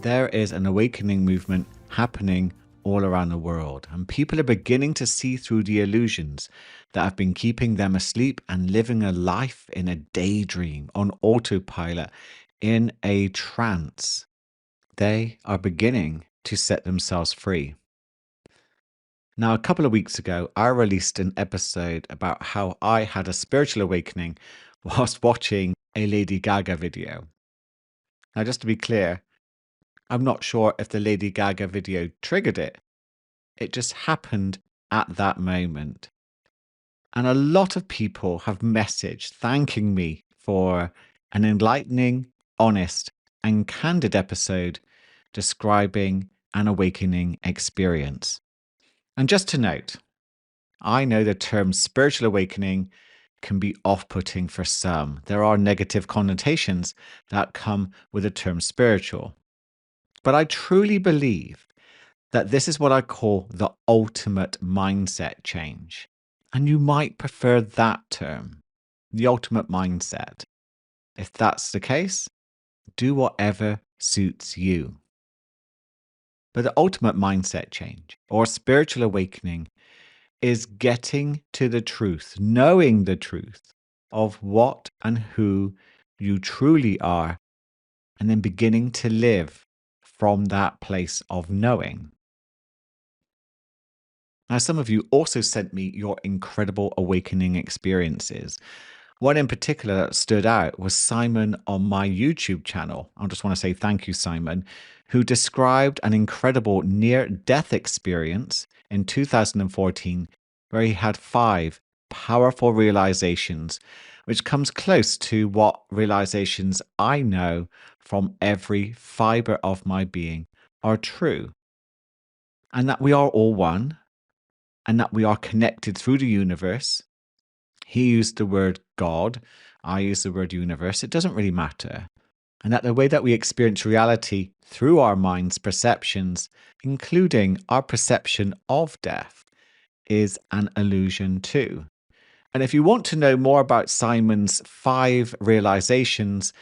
there is an awakening movement happening all around the world, and people are beginning to see through the illusions that have been keeping them asleep and living a life in a daydream, on autopilot, in a trance. They are beginning to set themselves free. Now, a couple of weeks ago, I released an episode about how I had a spiritual awakening whilst watching a Lady Gaga video. Now, just to be clear, I'm not sure if the Lady Gaga video triggered it. It just happened at that moment. And a lot of people have messaged thanking me for an enlightening, honest, and candid episode describing an awakening experience. And just to note, I know the term spiritual awakening can be off-putting for some. There are negative connotations that come with the term spiritual. But I truly believe that this is what I call the ultimate mindset change. And you might prefer that term, the ultimate mindset. If that's the case, do whatever suits you. But the ultimate mindset change or spiritual awakening is getting to the truth, knowing the truth of what and who you truly are, and then beginning to live from that place of knowing. Now, some of you also sent me your incredible awakening experiences. One in particular that stood out was Simon on my YouTube channel. I just want to say thank you, Simon, who described an incredible near-death experience in 2014 where he had 5 powerful realizations, which comes close to what realizations I know from every fiber of my being are true. And that we are all one, and that we are connected through the universe. He used the word God. I use the word universe. It doesn't really matter. And that the way that we experience reality through our mind's perceptions, including our perception of death, is an illusion too. And if you want to know more about Simon's 5 realizations,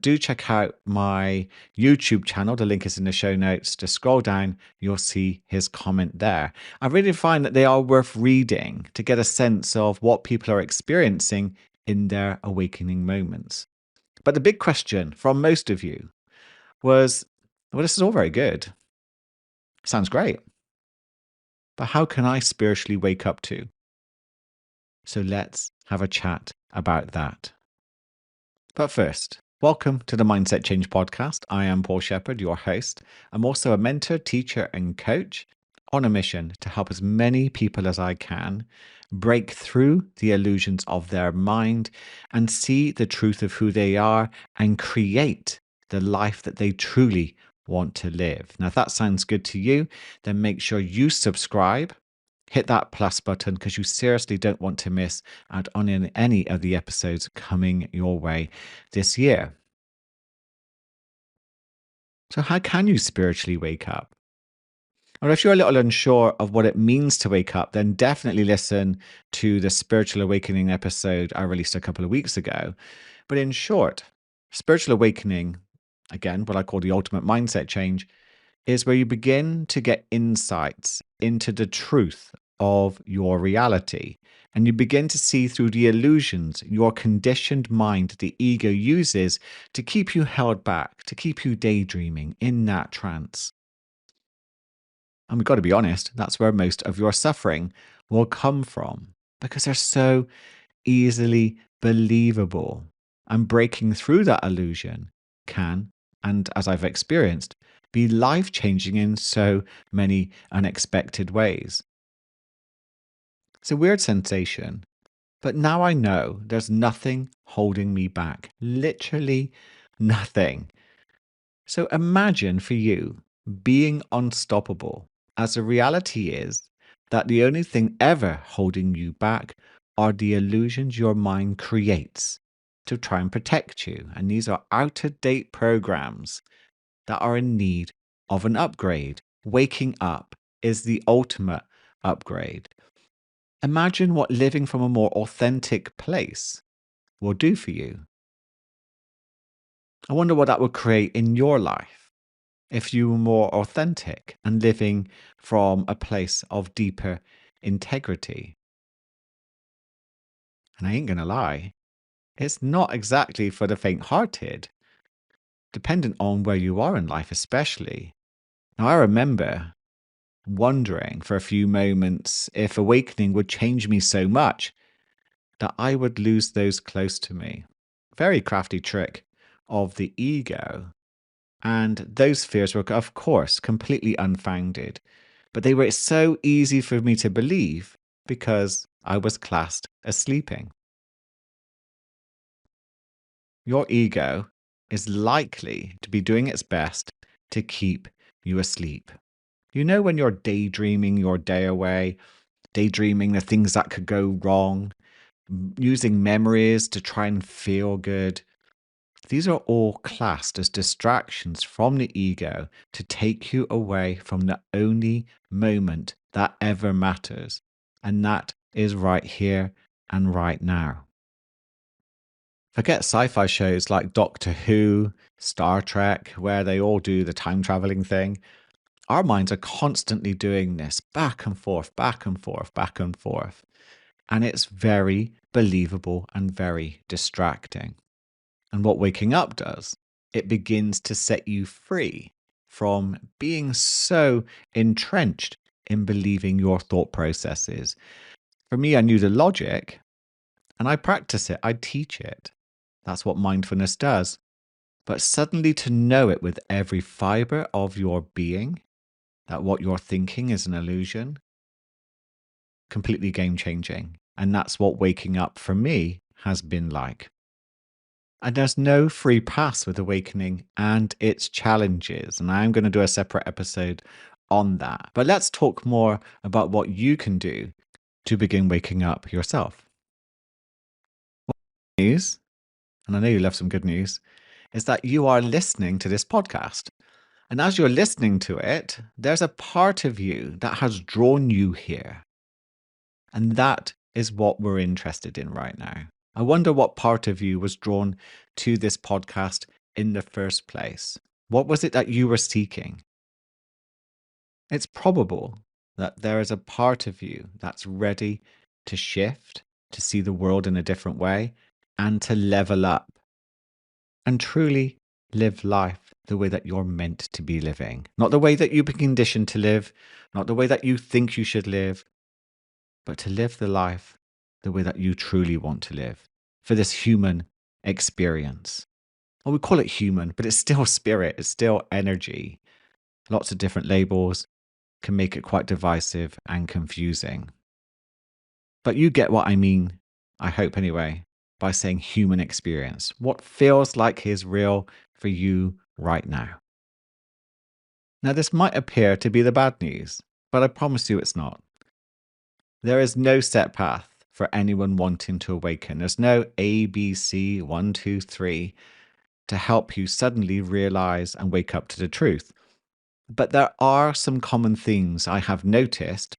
do check out my YouTube channel. The link is in the show notes. Just scroll down, you'll see his comment there. I really find that they are worth reading to get a sense of what people are experiencing in their awakening moments. But the big question from most of you was, well, this is all very good. Sounds great. But how can I spiritually wake up to? So let's have a chat about that. But first, welcome to the Mindset Change Podcast. I am Paul Shepherd, your host. I'm also a mentor, teacher, and coach on a mission to help as many people as I can break through the illusions of their mind and see the truth of who they are and create the life that they truly want to live. Now, if that sounds good to you, then make sure you subscribe. Hit that plus button because you seriously don't want to miss out on any of the episodes coming your way this year. So how can you spiritually wake up? Well, if you're a little unsure of what it means to wake up, then definitely listen to the Spiritual Awakening episode I released a couple of weeks ago. But in short, spiritual awakening, again, what I call the ultimate mindset change, is where you begin to get insights into the truth of your reality. And you begin to see through the illusions your conditioned mind, the ego, uses to keep you held back, to keep you daydreaming in that trance. And we've got to be honest, that's where most of your suffering will come from because they're so easily believable. And breaking through that illusion can, and as I've experienced, be life-changing in so many unexpected ways. It's a weird sensation, but now I know there's nothing holding me back. Literally nothing. So imagine for you being unstoppable, as the reality is that the only thing ever holding you back are the illusions your mind creates to try and protect you. And these are out-of-date programs that are in need of an upgrade. Waking up is the ultimate upgrade. Imagine what living from a more authentic place will do for you. I wonder what that would create in your life. if you were more authentic and living from a place of deeper integrity. And I ain't going to lie, it's not exactly for the faint hearted, dependent on where you are in life, especially. Now, I remember wondering for a few moments if awakening would change me so much that I would lose those close to me. Very crafty trick of the ego. And those fears were, of course, completely unfounded. But they were so easy for me to believe because I was classed as sleeping. Your ego is likely to be doing its best to keep you asleep. You know, when you're daydreaming your day away, daydreaming the things that could go wrong, using memories to try and feel good. These are all classed as distractions from the ego to take you away from the only moment that ever matters, and that is right here and right now. Forget sci-fi shows like Doctor Who, Star Trek, where they all do the time traveling thing. Our minds are constantly doing this back and forth, back and forth, back and forth. And it's very believable and very distracting. And what waking up does, it begins to set you free from being so entrenched in believing your thought processes. For me, I knew the logic and I practice it, I teach it. That's what mindfulness does. But suddenly to know it with every fiber of your being, that what you're thinking is an illusion, completely game changing. And that's what waking up for me has been like. And there's no free pass with awakening and its challenges. And I'm going to do a separate episode on that. But let's talk more about what you can do to begin waking up yourself. News, and I know you love some good news, is that you are listening to this podcast. And as you're listening to it, there's a part of you that has drawn you here. And that is what we're interested in right now. I wonder what part of you was drawn to this podcast in the first place. What was it that you were seeking? It's probable that there is a part of you that's ready to shift, to see the world in a different way, and to level up and truly live life the way that you're meant to be living. Not the way that you've been conditioned to live, not the way that you think you should live, but to live the life the way that you truly want to live for this human experience. Well, we call it human, but it's still spirit, it's still energy. Lots of different labels can make it quite divisive and confusing. But you get what I mean, I hope anyway, by saying human experience. What feels like is real for you right now. Now, this might appear to be the bad news, but I promise you it's not. There is no set path for anyone wanting to awaken. There's no A, B, C, 1, 2, 3 to help you suddenly realize and wake up to the truth. But there are some common themes I have noticed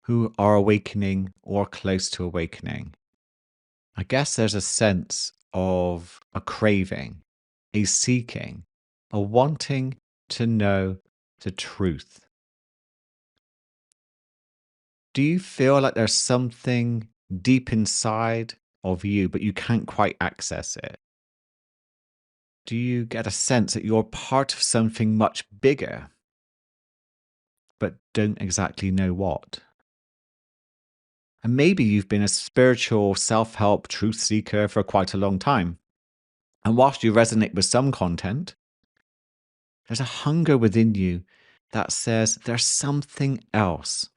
who are awakening or close to awakening. I guess there's a sense of a craving, a seeking, a wanting to know the truth. Do you feel like there's something deep inside of you, but you can't quite access it? Do you get a sense that you're part of something much bigger, but don't exactly know what? And maybe you've been a spiritual self-help truth seeker for quite a long time. And whilst you resonate with some content, there's a hunger within you that says there's something else.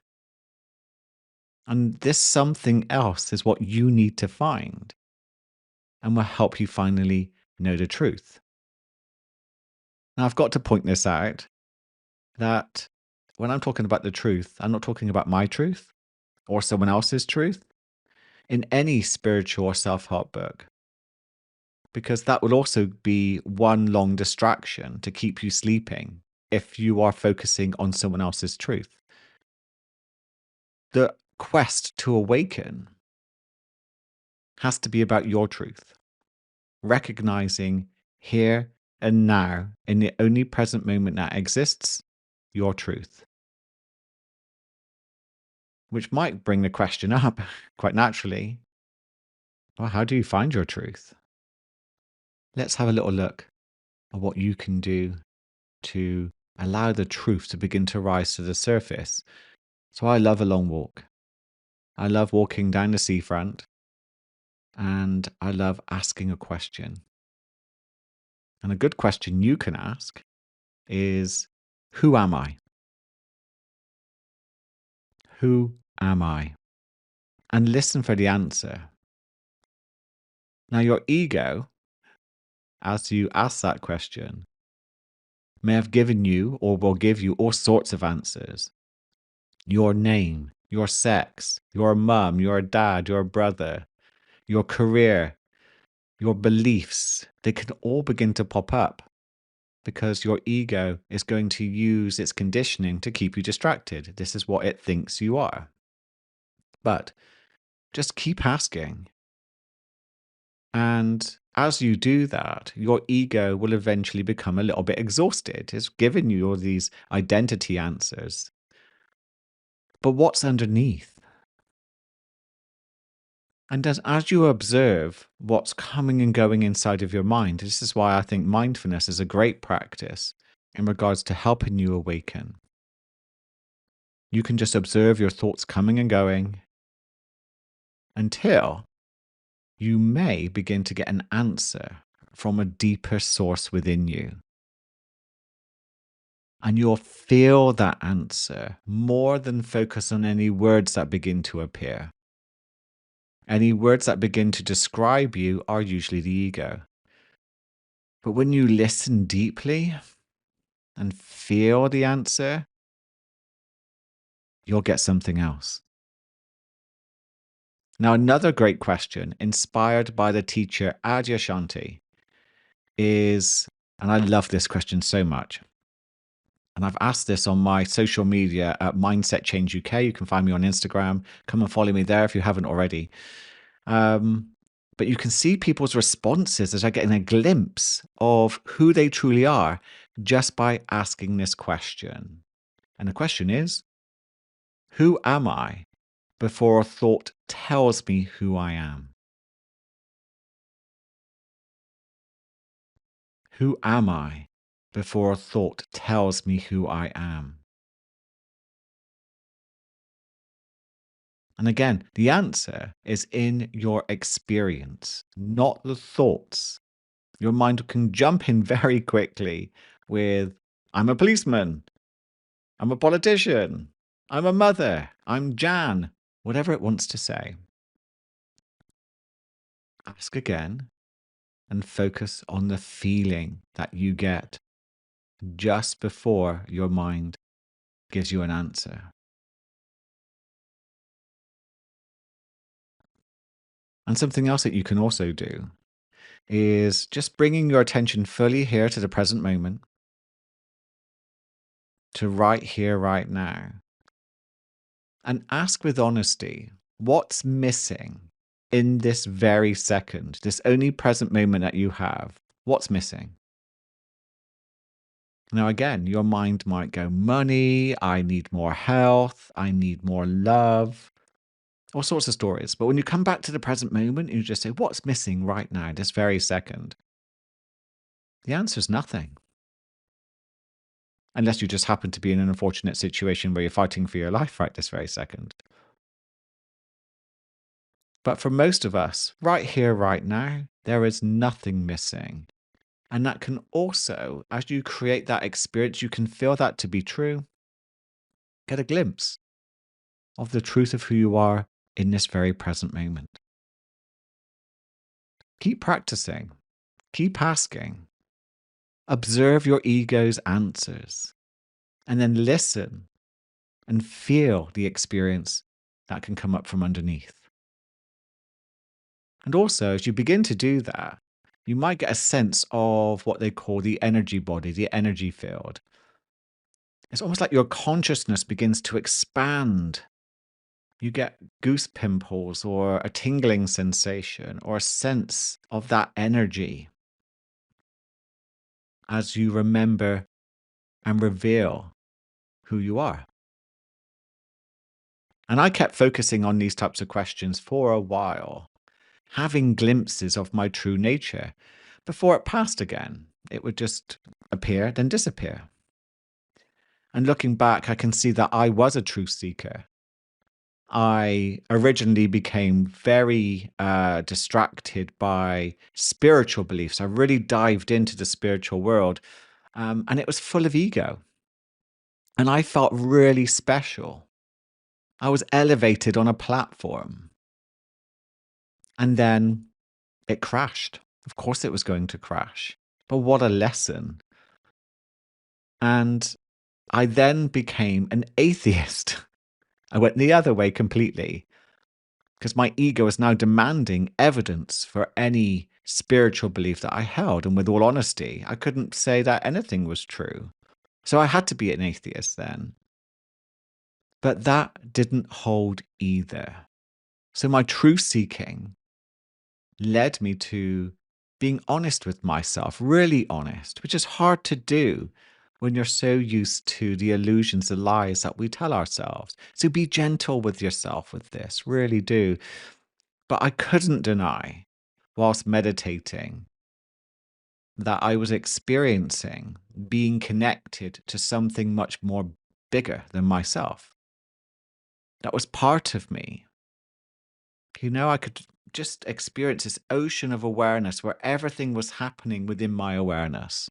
And this something else is what you need to find and will help you finally know the truth. Now, I've got to point this out that when I'm talking about the truth, I'm not talking about my truth or someone else's truth in any spiritual or self-help book, because that would also be one long distraction to keep you sleeping if you are focusing on someone else's truth. The quest to awaken has to be about your truth, recognizing here and now in the only present moment that exists, your truth. Which might bring the question up quite naturally. Well, how do you find your truth? Let's have a little look at what you can do to allow the truth to begin to rise to the surface. So I love a long walk. I love walking down the seafront, and I love asking a question. And a good question you can ask is, who am I? Who am I? And listen for the answer. Now, your ego, as you ask that question, may have given you or will give you all sorts of answers. Your name, your sex, your mum, your dad, your brother, your career, your beliefs, they can all begin to pop up because your ego is going to use its conditioning to keep you distracted. This is what it thinks you are. But just keep asking. And as you do that, your ego will eventually become a little bit exhausted. It's given you all these identity answers. But what's underneath? And as you observe what's coming and going inside of your mind, this is why I think mindfulness is a great practice in regards to helping you awaken. You can just observe your thoughts coming and going until you may begin to get an answer from a deeper source within you. And you'll feel that answer more than focus on any words that begin to appear. Any words that begin to describe you are usually the ego. But when you listen deeply and feel the answer, you'll get something else. Now, another great question, inspired by the teacher Adyashanti, is, and I love this question so much, and I've asked this on my social media at Mindset Change UK. You can find me on Instagram. Come and follow me there if you haven't already. But you can see people's responses as they're getting a glimpse of who they truly are just by asking this question. And the question is, who am I before a thought tells me who I am? Who am I before a thought tells me who I am? And again, the answer is in your experience, not the thoughts. Your mind can jump in very quickly with, I'm a policeman, I'm a politician, I'm a mother, I'm Jan, whatever it wants to say. Ask again and focus on the feeling that you get just before your mind gives you an answer. And something else that you can also do is just bringing your attention fully here to the present moment, to right here, right now, and ask with honesty, what's missing in this very second, this only present moment that you have? What's missing? Now, again, your mind might go, money, I need more health, I need more love, all sorts of stories. But when you come back to the present moment, you just say, what's missing right now, this very second? The answer is nothing. Unless you just happen to be in an unfortunate situation where you're fighting for your life right this very second. But for most of us, right here, right now, there is nothing missing. And that can also, as you create that experience, you can feel that to be true, get a glimpse of the truth of who you are in this very present moment. Keep practicing, keep asking, observe your ego's answers, and then listen and feel the experience that can come up from underneath. And also, as you begin to do that, you might get a sense of what they call the energy body, the energy field. It's almost like your consciousness begins to expand. You get goose pimples or a tingling sensation or a sense of that energy. as you remember and reveal who you are. And I kept focusing on these types of questions for a while, having glimpses of my true nature before it passed again. It would just appear, then disappear. And looking back, I can see that I was a truth seeker. I originally became very distracted by spiritual beliefs. I really dived into the spiritual world, and it was full of ego. And I felt really special. I was elevated on a platform. And then it crashed. Of course, it was going to crash. But what a lesson. And I then became an atheist. I went the other way completely because my ego is now demanding evidence for any spiritual belief that I held. And with all honesty, I couldn't say that anything was true. So I had to be an atheist then. But that didn't hold either. So my truth seeking led me to being honest with myself, really honest, which is hard to do when you're so used to the illusions, the lies that we tell ourselves. So be gentle with yourself with this, really do. But I couldn't deny, whilst meditating, that I was experiencing being connected to something much more bigger than myself. That was part of me. I could just experience this ocean of awareness where everything was happening within my awareness.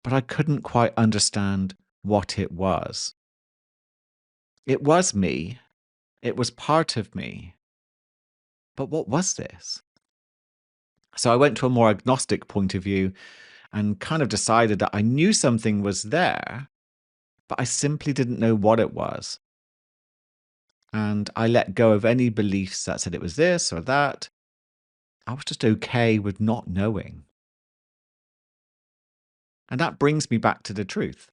But I couldn't quite understand what it was. It was me. It was part of me. But what was this? So I went to a more agnostic point of view and kind of decided that I knew something was there, but I simply didn't know what it was. And I let go of any beliefs that said it was this or that. I was just okay with not knowing. And that brings me back to the truth.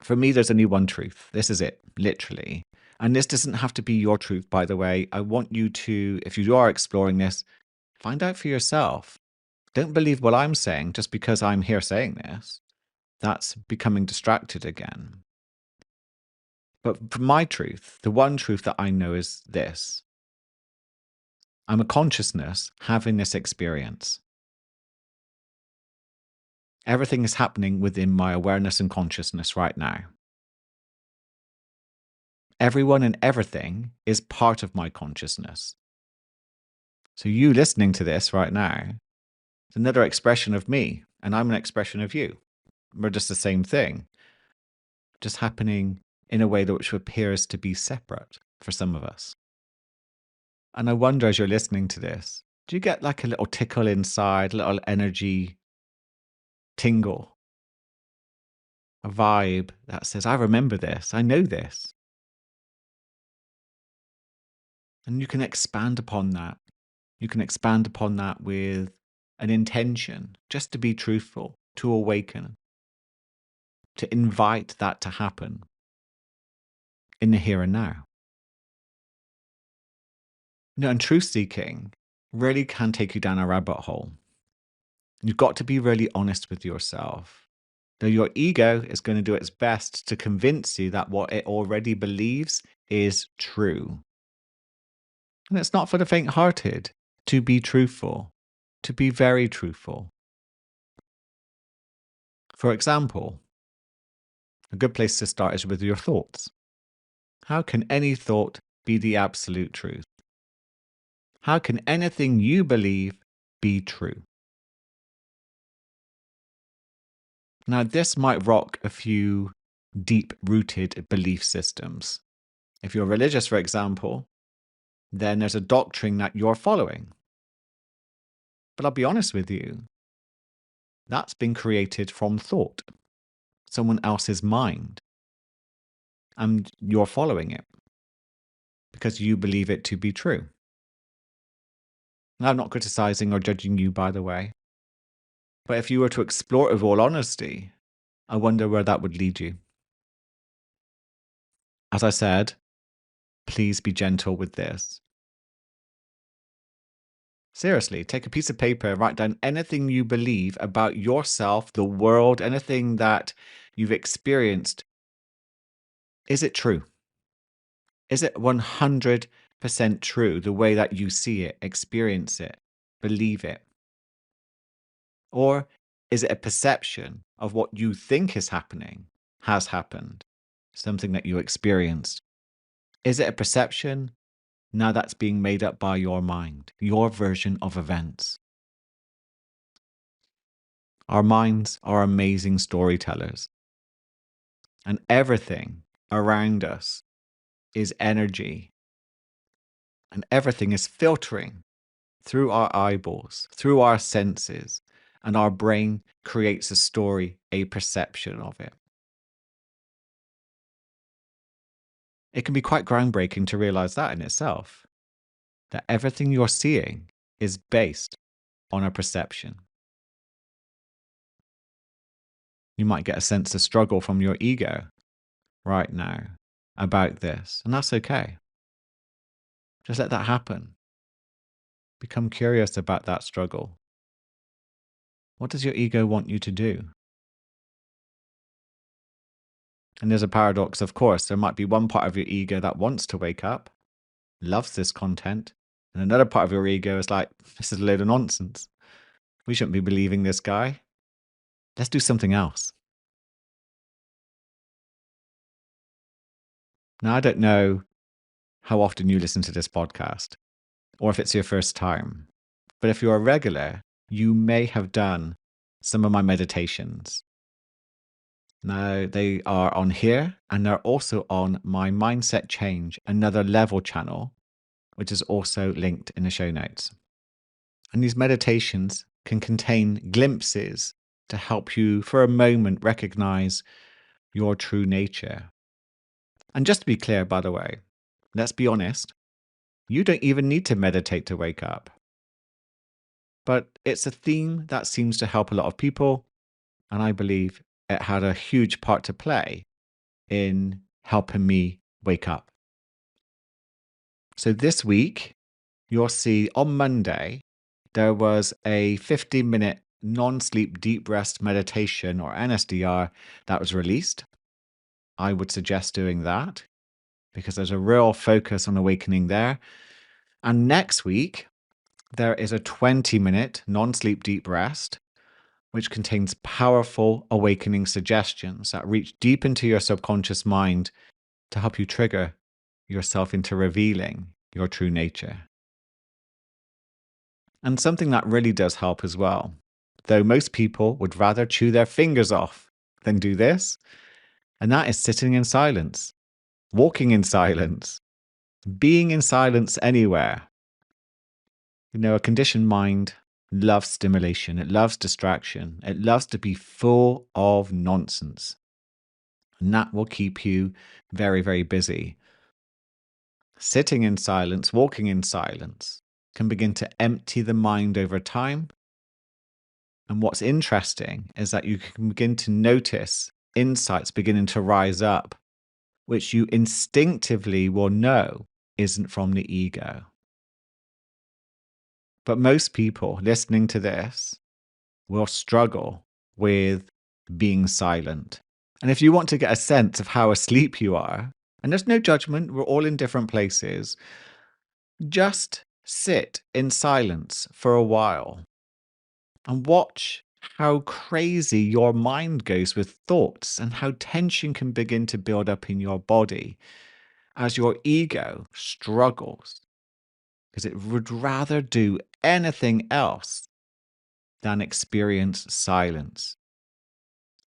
For me, there's only one truth. This is it, literally. And this doesn't have to be your truth, by the way. I want you to, if you are exploring this, find out for yourself. Don't believe what I'm saying just because I'm here saying this. That's becoming distracted again. But for my truth, the one truth that I know is this: I'm a consciousness having this experience. Everything is happening within my awareness and consciousness right now. Everyone and everything is part of my consciousness. So you listening to this right now is another expression of me, and I'm an expression of you. We're just the same thing, just happening in a way that which appears to be separate for some of us. And I wonder, as you're listening to this, do you get like a little tickle inside, a little energy tingle, a vibe that says, I remember this, I know this? And you can expand upon that. You can expand upon that with an intention just to be truthful, to awaken, to invite that to happen in the here and now. And truth seeking really can take you down a rabbit hole. You've got to be really honest with yourself. Though your ego is going to do its best to convince you that what it already believes is true. And it's not for the faint-hearted to be truthful, to be very truthful. For example, a good place to start is with your thoughts. How can any thought be the absolute truth? How can anything you believe be true? Now, this might rock a few deep-rooted belief systems. If you're religious, for example, then there's a doctrine that you're following. But I'll be honest with you, that's been created from thought, someone else's mind, and you're following it because you believe it to be true. Now, I'm not criticizing or judging you, by the way, but if you were to explore it with all honesty, I wonder where that would lead you. As I said, please be gentle with this. Seriously, take a piece of paper and write down anything you believe about yourself, the world, anything that you've experienced. Is it true? Is it 100% true the way that you see it, experience it, believe it? Or is it a perception of what you think is happening, has happened, something that you experienced? Is it a perception? Now that's being made up by your mind, your version of events. Our minds are amazing storytellers, and everything around us is energy, and everything is filtering through our eyeballs, through our senses, and our brain creates a story, a perception of it. It can be quite groundbreaking to realize that in itself, that everything you're seeing is based on a perception. You might get a sense of struggle from your ego right now about this, and that's okay. Just let that happen. Become curious about that struggle. What does your ego want you to do? And there's a paradox, of course. There might be one part of your ego that wants to wake up, loves this content, and another part of your ego is like, this is a load of nonsense. We shouldn't be believing this guy. Let's do something else. Now, I don't know how often you listen to this podcast, or if it's your first time, but if you're a regular, you may have done some of my meditations. Now, they are on here, and they're also on my Mindset Change, Another Level channel, which is also linked in the show notes. And these meditations can contain glimpses to help you for a moment recognize your true nature. And just to be clear, by the way, let's be honest, you don't even need to meditate to wake up. But it's a theme that seems to help a lot of people, and I believe it had a huge part to play in helping me wake up. So this week, you'll see on Monday, there was a 50-minute non-sleep deep rest meditation, or NSDR, that was released. I would suggest doing that because there's a real focus on awakening there. And next week, there is a 20-minute non-sleep deep rest, which contains powerful awakening suggestions that reach deep into your subconscious mind to help you trigger yourself into revealing your true nature. And something that really does help as well, though most people would rather chew their fingers off than do this, and that is sitting in silence, walking in silence, being in silence anywhere. You know, a conditioned mind loves stimulation, it loves distraction, it loves to be full of nonsense. And that will keep you very, very busy. Sitting in silence, walking in silence, can begin to empty the mind over time. And what's interesting is that you can begin to notice insights beginning to rise up, which you instinctively will know isn't from the ego. But most people listening to this will struggle with being silent. And if you want to get a sense of how asleep you are, and there's no judgment, we're all in different places, just sit in silence for a while and watch how crazy your mind goes with thoughts and how tension can begin to build up in your body as your ego struggles because it would rather do anything else than experience silence.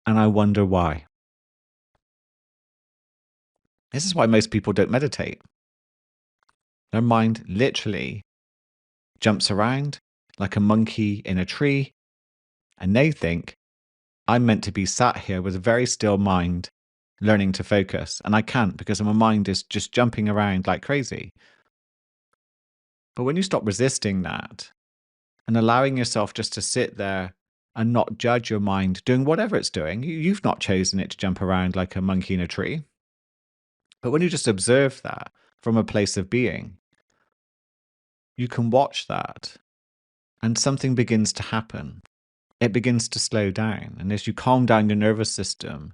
And I wonder why. This is why most people don't meditate. Their mind literally jumps around like a monkey in a tree, and they think, I'm meant to be sat here with a very still mind, learning to focus, and I can't because my mind is just jumping around like crazy. But when you stop resisting that and allowing yourself just to sit there and not judge your mind doing whatever it's doing, you've not chosen it to jump around like a monkey in a tree. But when you just observe that from a place of being, you can watch that and something begins to happen. It begins to slow down. And as you calm down your nervous system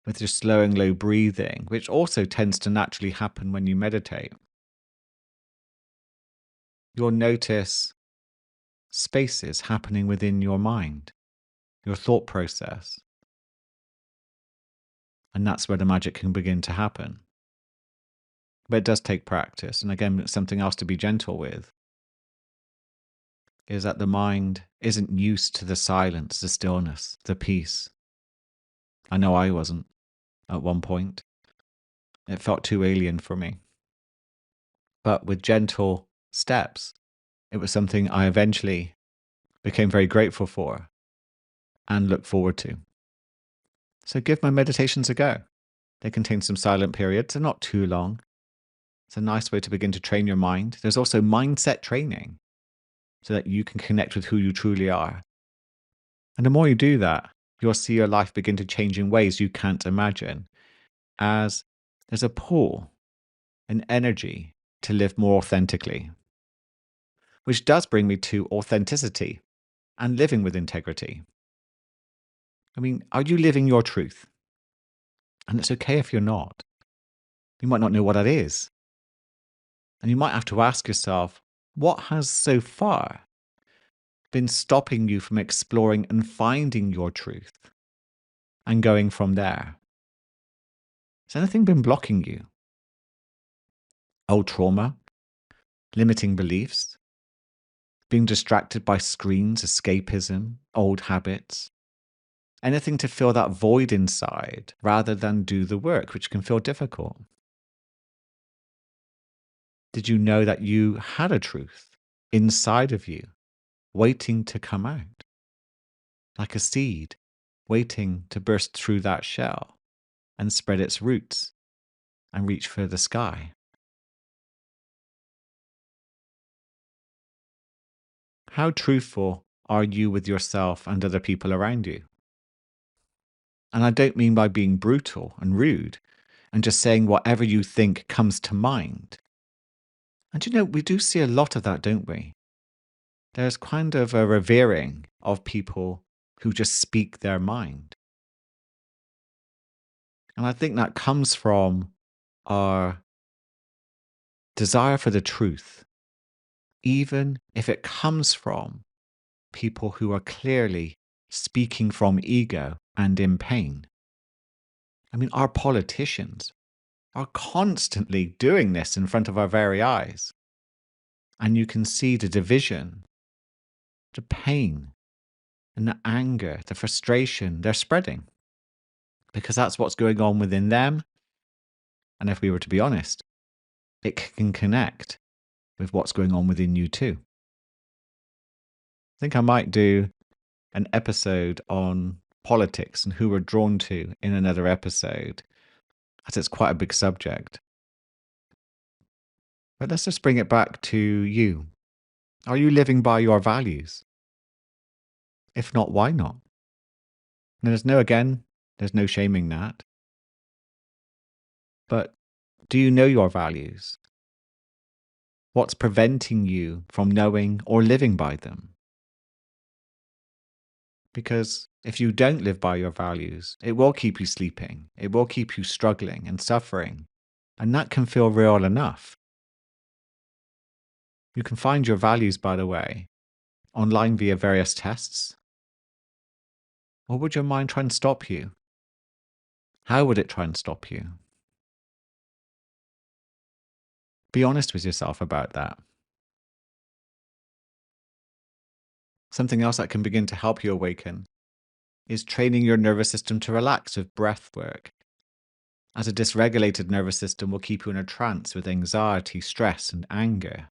with your slow and low breathing, which also tends to naturally happen when you meditate, you'll notice spaces happening within your mind, your thought process. And that's where the magic can begin to happen. But it does take practice. And again, something else to be gentle with is that the mind isn't used to the silence, the stillness, the peace. I know I wasn't at one point. It felt too alien for me. But with gentle steps, it was something I eventually became very grateful for and look forward to. So give my meditations a go. They contain some silent periods. They're not too long. It's a nice way to begin to train your mind. There's also mindset training so that you can connect with who you truly are. And the more you do that, you'll see your life begin to change in ways you can't imagine, as there's a pull, an energy to live more authentically. Which does bring me to authenticity and living with integrity. I mean, are you living your truth? And it's okay if you're not. You might not know what that is. And you might have to ask yourself, what has so far been stopping you from exploring and finding your truth and going from there? Has anything been blocking you? Old trauma, limiting beliefs, being distracted by screens, escapism, old habits, anything to fill that void inside rather than do the work, which can feel difficult. Did you know that you had a truth inside of you waiting to come out? Like a seed waiting to burst through that shell and spread its roots and reach for the sky. How truthful are you with yourself and other people around you? And I don't mean by being brutal and rude and just saying whatever you think comes to mind. And you know, we do see a lot of that, don't we? There's kind of a revering of people who just speak their mind. And I think that comes from our desire for the truth, even if it comes from people who are clearly speaking from ego and in pain. I mean, our politicians are constantly doing this in front of our very eyes. And you can see the division, the pain, and the anger, the frustration they're spreading. Because that's what's going on within them. And if we were to be honest, it can connect with what's going on within you too. I think I might do an episode on politics and who we're drawn to in another episode, as it's quite a big subject. But let's just bring it back to you. Are you living by your values? If not, why not? And there's no shaming that. But do you know your values? What's preventing you from knowing or living by them? Because if you don't live by your values, it will keep you sleeping. It will keep you struggling and suffering. And that can feel real enough. You can find your values, by the way, online via various tests. Or would your mind try and stop you? How would it try and stop you? Be honest with yourself about that. Something else that can begin to help you awaken is training your nervous system to relax with breath work, as a dysregulated nervous system will keep you in a trance with anxiety, stress, and anger.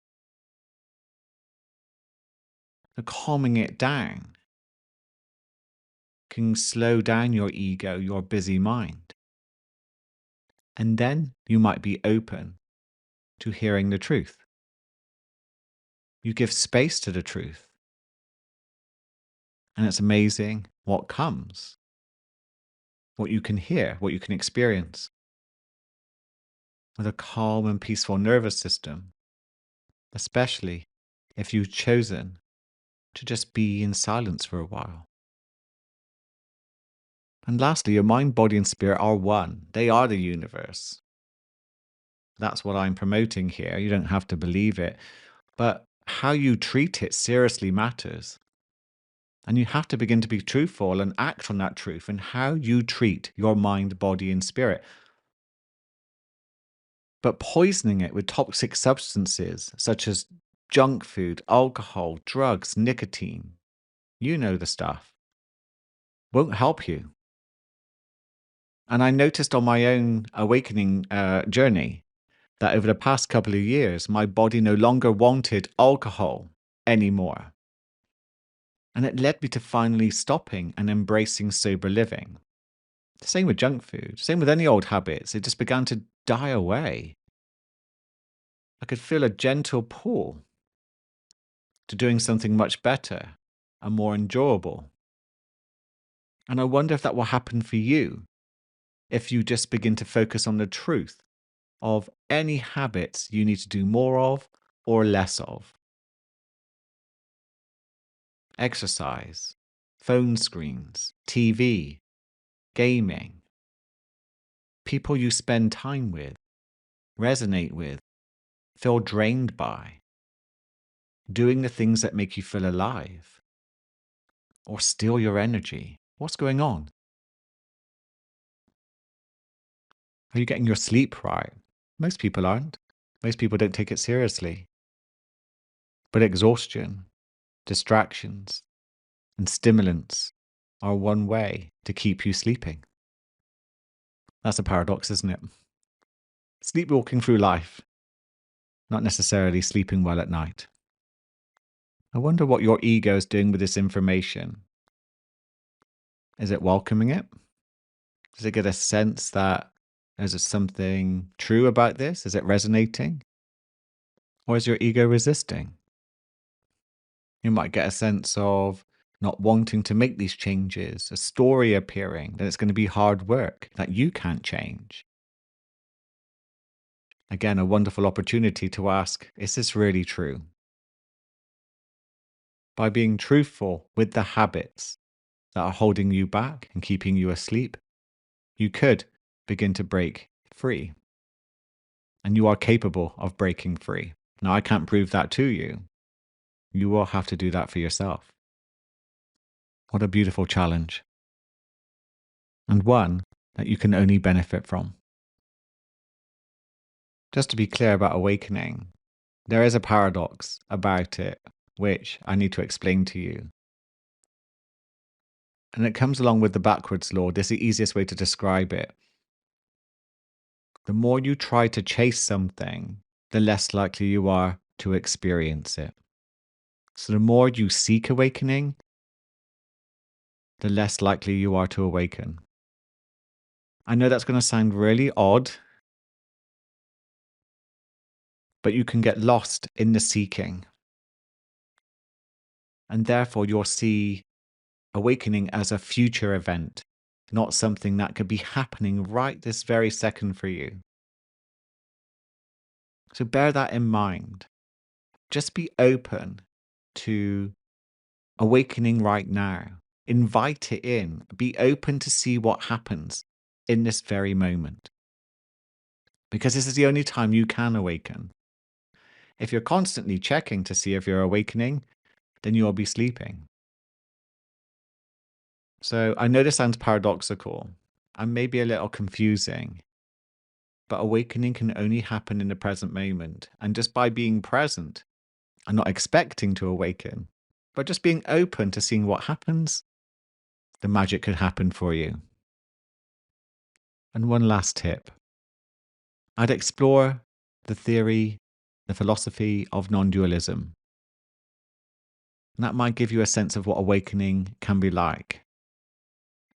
So calming it down can slow down your ego, your busy mind. And then you might be open to hearing the truth. You give space to the truth. And it's amazing what comes, what you can hear, what you can experience. With a calm and peaceful nervous system, especially if you've chosen to just be in silence for a while. And lastly, your mind, body, and spirit are one. They are the universe. That's what I'm promoting here. You don't have to believe it. But how you treat it seriously matters. And you have to begin to be truthful and act on that truth and how you treat your mind, body, and spirit. But poisoning it with toxic substances such as junk food, alcohol, drugs, nicotine, you know the stuff, won't help you. And I noticed on my own awakening journey that over the past couple of years, my body no longer wanted alcohol anymore. And it led me to finally stopping and embracing sober living. Same with junk food, same with any old habits. It just began to die away. I could feel a gentle pull to doing something much better and more enjoyable. And I wonder if that will happen for you if you just begin to focus on the truth of any habits you need to do more of or less of. Exercise, phone screens, TV, gaming, people you spend time with, resonate with, feel drained by, doing the things that make you feel alive or steal your energy. What's going on? Are you getting your sleep right? Most people aren't. Most people don't take it seriously. But exhaustion, distractions, and stimulants are one way to keep you sleeping. That's a paradox, isn't it? Sleepwalking through life, not necessarily sleeping well at night. I wonder what your ego is doing with this information. Is it welcoming it? Does it get a sense that there's something true about this? Is it resonating? Or is your ego resisting? You might get a sense of not wanting to make these changes, a story appearing that it's going to be hard work that you can't change. Again, a wonderful opportunity to ask, is this really true? By being truthful with the habits that are holding you back and keeping you asleep, you could begin to break free. And you are capable of breaking free. Now, I can't prove that to you. You will have to do that for yourself. What a beautiful challenge. And one that you can only benefit from. Just to be clear about awakening, there is a paradox about it, which I need to explain to you. And it comes along with the backwards law. This is the easiest way to describe it. The more you try to chase something, the less likely you are to experience it. So the more you seek awakening, the less likely you are to awaken. I know that's going to sound really odd, but you can get lost in the seeking. And therefore, you'll see awakening as a future event, not something that could be happening right this very second for you. So bear that in mind. Just be open to awakening right now. Invite it in. Be open to see what happens in this very moment. Because this is the only time you can awaken. If you're constantly checking to see if you're awakening, then you'll be sleeping. So I know this sounds paradoxical and maybe a little confusing, but awakening can only happen in the present moment. And just by being present and not expecting to awaken, but just being open to seeing what happens, the magic could happen for you. And one last tip. I'd explore the theory, the philosophy of non-dualism. And that might give you a sense of what awakening can be like.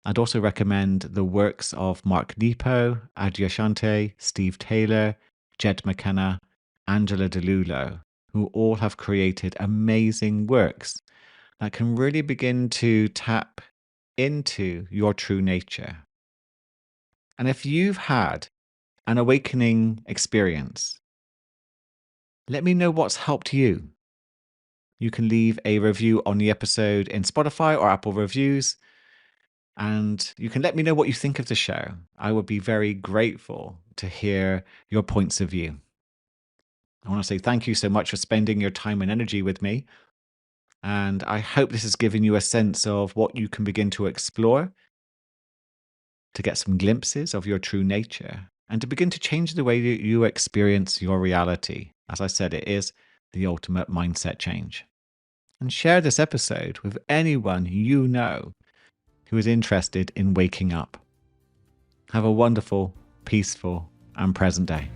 I'd also recommend the works of Mark Nepo, Adyashanti, Steve Taylor, Jed McKenna, Angela DeLulo, who all have created amazing works that can really begin to tap into your true nature. And if you've had an awakening experience, let me know what's helped you. You can leave a review on the episode in Spotify or Apple Reviews. And you can let me know what you think of the show. I would be very grateful to hear your points of view. I want to say thank you so much for spending your time and energy with me. And I hope this has given you a sense of what you can begin to explore, to get some glimpses of your true nature, and to begin to change the way that you experience your reality. As I said, it is the ultimate mindset change. And share this episode with anyone you know who is interested in waking up. Have a wonderful, peaceful, and present day.